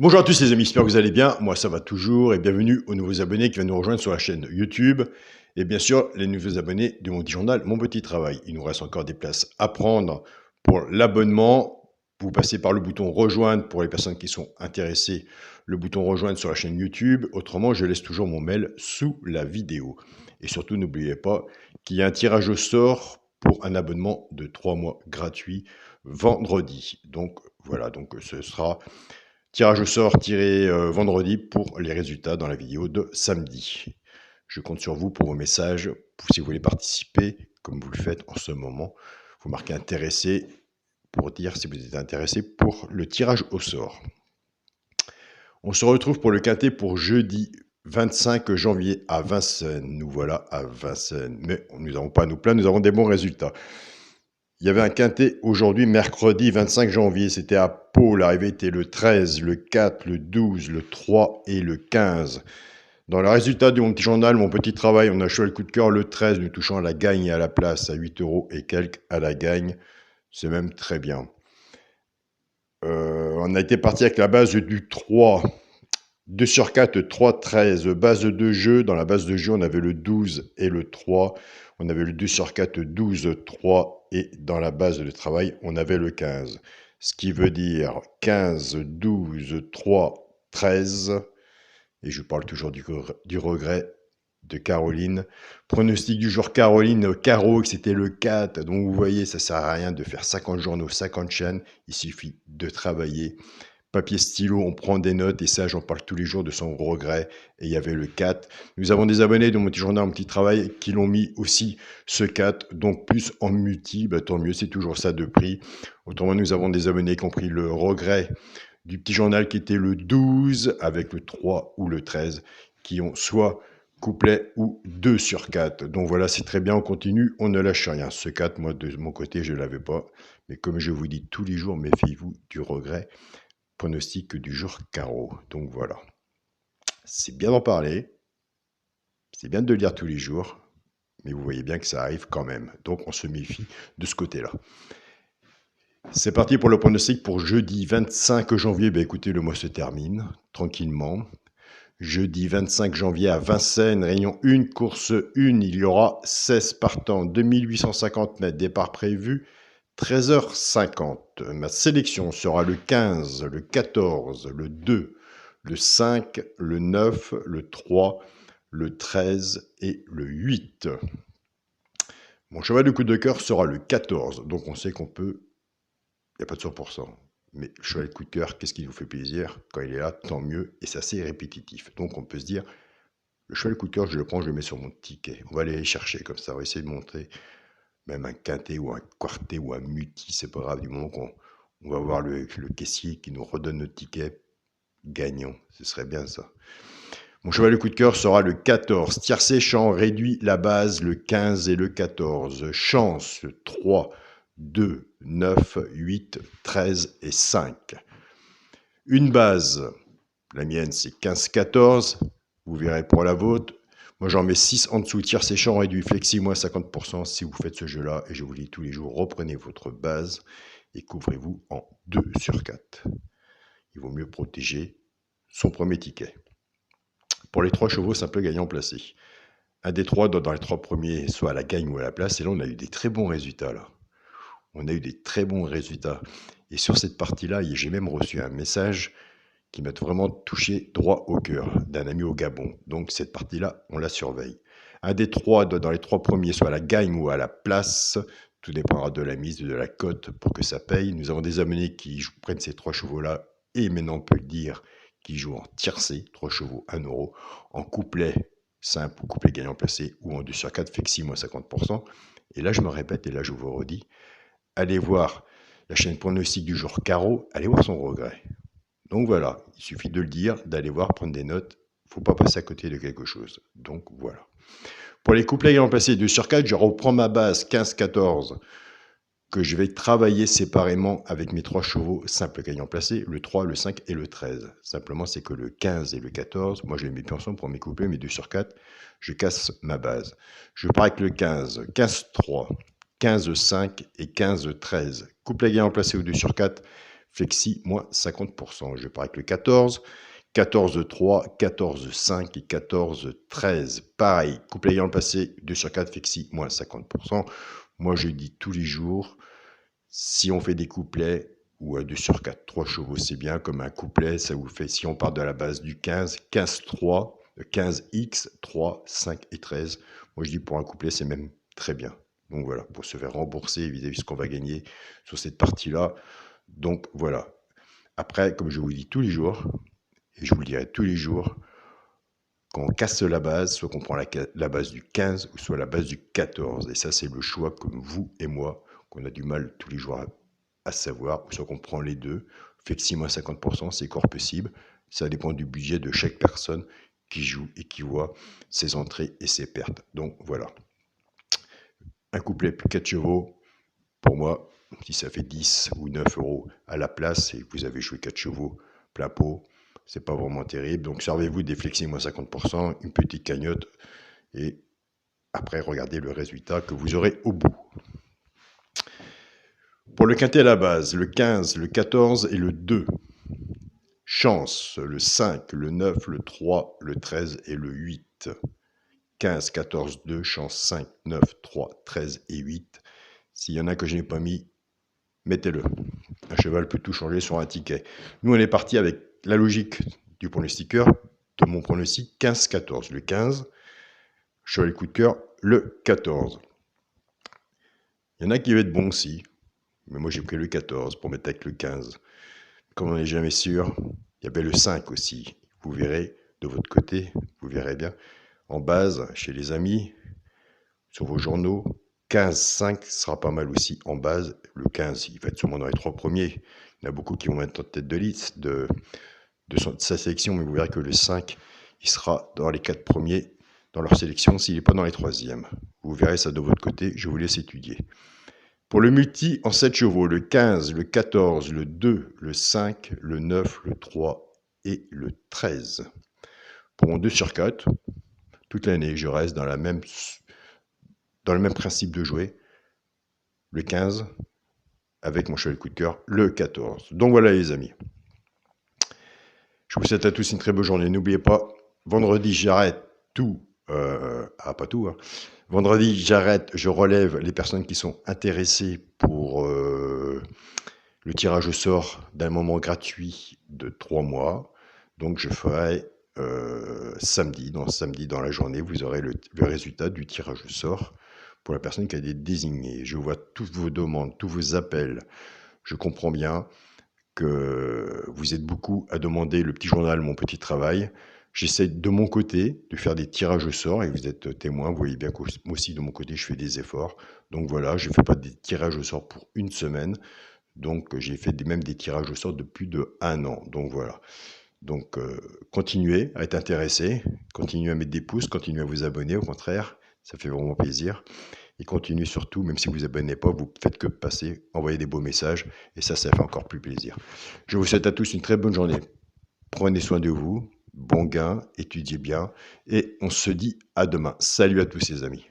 Bonjour à tous les amis, j'espère que vous allez bien. Moi ça va toujours et bienvenue aux nouveaux abonnés qui viennent nous rejoindre sur la chaîne YouTube. Et bien sûr, les nouveaux abonnés de mon petit journal, mon petit travail. Il nous reste encore des places à prendre pour l'abonnement. Vous passez par le bouton rejoindre pour les personnes qui sont intéressées, le bouton rejoindre sur la chaîne YouTube. Autrement, je laisse toujours mon mail sous la vidéo. Et surtout, n'oubliez pas qu'il y a un tirage au sort pour un abonnement de 3 mois gratuit vendredi. Donc voilà, donc ce sera tirage au sort tiré vendredi pour les résultats dans la vidéo de samedi. Je compte sur vous pour vos messages. Si vous voulez participer, comme vous le faites en ce moment, vous marquez intéressé pour dire si vous êtes intéressé pour le tirage au sort. On se retrouve pour le quintet pour jeudi 25 janvier à Vincennes. Nous voilà à Vincennes. Mais nous n'avons pas à nous plaindre, nous avons des bons résultats. Il y avait un quintet aujourd'hui, mercredi 25 janvier. C'était à Pau. L'arrivée était le 13, le 4, le 12, le 3 et le 15. Dans le résultat de mon petit journal, mon petit travail, on a choisi le coup de cœur le 13, nous touchant à la gagne et à la place, à 8 € et quelques à la gagne. C'est même très bien. On a été parti avec la base du 3. 2 sur 4, 3, 13. Base de jeu. Dans la base de jeu, on avait le 12 et le 3. On avait le 2 sur 4, 12, 3. Et dans la base de travail, on avait le 15. Ce qui veut dire 15, 12, 3, 13. Et je parle toujours du regret de Caroline. Pronostic du jour Caroline, carreau, que c'était le 4. Donc vous voyez, ça ne sert à rien de faire 50 journaux, 50 chaînes. Il suffit de travailler. Papier, stylo, on prend des notes. Et ça, j'en parle tous les jours de son regret. Et il y avait le 4. Nous avons des abonnés de mon petit journal, mon petit travail, qui l'ont mis aussi ce 4. Donc plus en multi, bah, tant mieux, c'est toujours ça de prix. Autrement, nous avons des abonnés qui ont pris le regret du petit journal qui était le 12 avec le 3 ou le 13 qui ont soit couplet ou 2 sur 4. Donc voilà, c'est très bien, on continue, on ne lâche rien. Ce 4, moi de mon côté, je ne l'avais pas. Mais comme je vous dis tous les jours, méfiez-vous du regret. Pronostic du jour carreau. Donc voilà. C'est bien d'en parler. C'est bien de le lire tous les jours. Mais vous voyez bien que ça arrive quand même. Donc on se méfie de ce côté-là. C'est parti pour le pronostic pour jeudi 25 janvier. Ben écoutez, le mois se termine tranquillement. Jeudi 25 janvier à Vincennes, réunion 1, course 1. Il y aura 16 partants, 2850 mètres. Départ prévu 13h50. Ma sélection sera le 15, le 14, le 2, le 5, le 9, le 3, le 13 et le 8. Mon cheval de coup de cœur sera le 14. Donc on sait qu'on peut... Il n'y a pas de 100%. Mais le cheval de coup de cœur, qu'est-ce qui nous fait plaisir? Quand il est là, tant mieux. Et c'est assez répétitif. Donc on peut se dire, le cheval de coup de cœur, je le prends, je le mets sur mon ticket. On va aller les chercher comme ça. On va essayer de montrer même un quintet ou un quartet ou un multi. C'est pas grave, du moment qu'on va voir le caissier qui nous redonne notre ticket gagnant. Ce serait bien ça. Mon cheval de coup de cœur sera le 14. Tiercé champ réduit la base, le 15 et le 14. Chance 3. 2, 9, 8, 13 et 5. Une base, la mienne c'est 15-14, vous verrez pour la vôtre. Moi j'en mets 6 en dessous, tire séchant réduit, flexi moins 50% si vous faites ce jeu-là. Et je vous dis tous les jours, reprenez votre base et couvrez-vous en 2 sur 4. Il vaut mieux protéger son premier ticket. Pour les 3 chevaux, simple gagnant placé. Un des 3 dans les 3 premiers, soit à la gagne ou à la place. Et là on a eu des très bons résultats là. On a eu des très bons résultats. Et sur cette partie-là, j'ai même reçu un message qui m'a vraiment touché droit au cœur d'un ami au Gabon. Donc cette partie-là, on la surveille. Un des 3 dans les 3 premiers, soit à la gagne ou à la place. Tout dépendra de la mise, de la cote pour que ça paye. Nous avons des abonnés qui prennent ces 3 chevaux-là. Et maintenant, on peut le dire, qui jouent en tiercé, 3 chevaux, 1 €. En couplet simple ou couplet gagnant placé ou en 2 sur 4, flexi moins 50%. Et là, je me répète, et là, je vous redis, allez voir la chaîne pronostic du jour carreau, allez voir son regret. Donc voilà, il suffit de le dire, d'aller voir, prendre des notes. Il ne faut pas passer à côté de quelque chose. Donc voilà. Pour les couplets ayant placé 2 sur 4, je reprends ma base 15-14 que je vais travailler séparément avec mes 3 chevaux simples gagnants placés, le 3, le 5 et le 13. Simplement, c'est que le 15 et le 14, moi je les mets plus ensemble pour mes couplets, mes 2 sur 4, je casse ma base. Je pars avec le 15, 15-3. 15-5 et 15-13. Couplet gagnant placé au 2 sur 4, flexi moins 50%. Je pars avec le 14, 14-3, 14-5 et 14-13. Pareil, couplet ayant le passé, 2 sur 4, flexi moins 50%. Moi, je dis tous les jours, si on fait des couplets, ou à 2 sur 4, 3 chevaux, c'est bien. Comme un couplet, ça vous fait, si on part de la base du 15, 15-3, 15x, 3, 5 et 13. Moi, je dis pour un couplet, c'est même très bien. Donc voilà, pour se faire rembourser vis-à-vis de ce qu'on va gagner sur cette partie-là. Donc voilà. Après, comme je vous dis tous les jours, et je vous le dirai tous les jours, quand on casse la base, soit qu'on prend la base du 15 ou soit la base du 14. Et ça, c'est le choix comme vous et moi, qu'on a du mal tous les jours à savoir, ou soit qu'on prend les deux. Flexi moins 50%, c'est encore possible. Ça dépend du budget de chaque personne qui joue et qui voit ses entrées et ses pertes. Donc voilà. Un couplet plus 4 chevaux, pour moi, si ça fait 10 ou 9 euros à la place et que vous avez joué 4 chevaux plein pot, c'est pas vraiment terrible. Donc servez-vous des flexi moins 50%, une petite cagnotte et après regardez le résultat que vous aurez au bout. Pour le quintet à la base, le 15, le 14 et le 2. Chance, le 5, le 9, le 3, le 13 et le 8. 15, 14, 2, chance 5, 9, 3, 13 et 8. S'il y en a que je n'ai pas mis, mettez-le. Un cheval peut tout changer sur un ticket. Nous, on est parti avec la logique du pronostiqueur, de mon pronostic 15-14. Le 15, cheval coup de cœur, le 14. Il y en a qui veulent être bons aussi, mais moi j'ai pris le 14 pour mettre avec le 15. Comme on n'est jamais sûr, il y avait le 5 aussi. Vous verrez de votre côté, vous verrez bien. En base, chez les amis, sur vos journaux, 15-5 sera pas mal aussi en base. Le 15, il va être sûrement dans les 3 premiers. Il y en a beaucoup qui vont être en tête de liste de sa sélection, mais vous verrez que le 5, il sera dans les 4 premiers dans leur sélection s'il n'est pas dans les 3e. Vous verrez ça de votre côté, je vous laisse étudier. Pour le multi en 7 chevaux, le 15, le 14, le 2, le 5, le 9, le 3 et le 13. Pour mon 2 sur 4, toute l'année, je reste dans le même principe de jouer. Le 15 avec mon cheval coup de cœur, le 14. Donc voilà les amis. Je vous souhaite à tous une très bonne journée. N'oubliez pas, vendredi, j'arrête tout. Pas tout. Hein. Vendredi, j'arrête, je relève les personnes qui sont intéressées pour le tirage au sort d'un moment gratuit de 3 mois. Donc, je ferai samedi dans la journée, vous aurez le résultat du tirage au sort pour la personne qui a été désignée. Je vois toutes vos demandes, tous vos appels. Je comprends bien que vous êtes beaucoup à demander le petit journal Mon Petit Travail. J'essaie de mon côté de faire des tirages au sort et vous êtes témoin, vous voyez bien que moi aussi de mon côté je fais des efforts. Donc voilà, je ne fais pas des tirages au sort pour une semaine. Donc j'ai fait même des tirages au sort de plus d'1 an. Donc voilà. Donc continuez à être intéressé, continuez à mettre des pouces, continuez à vous abonner, au contraire, ça fait vraiment plaisir. Et continuez surtout, même si vous ne vous abonnez pas, vous faites que passer, envoyer des beaux messages, et ça fait encore plus plaisir. Je vous souhaite à tous une très bonne journée. Prenez soin de vous, bon gain, étudiez bien, et on se dit à demain. Salut à tous les amis.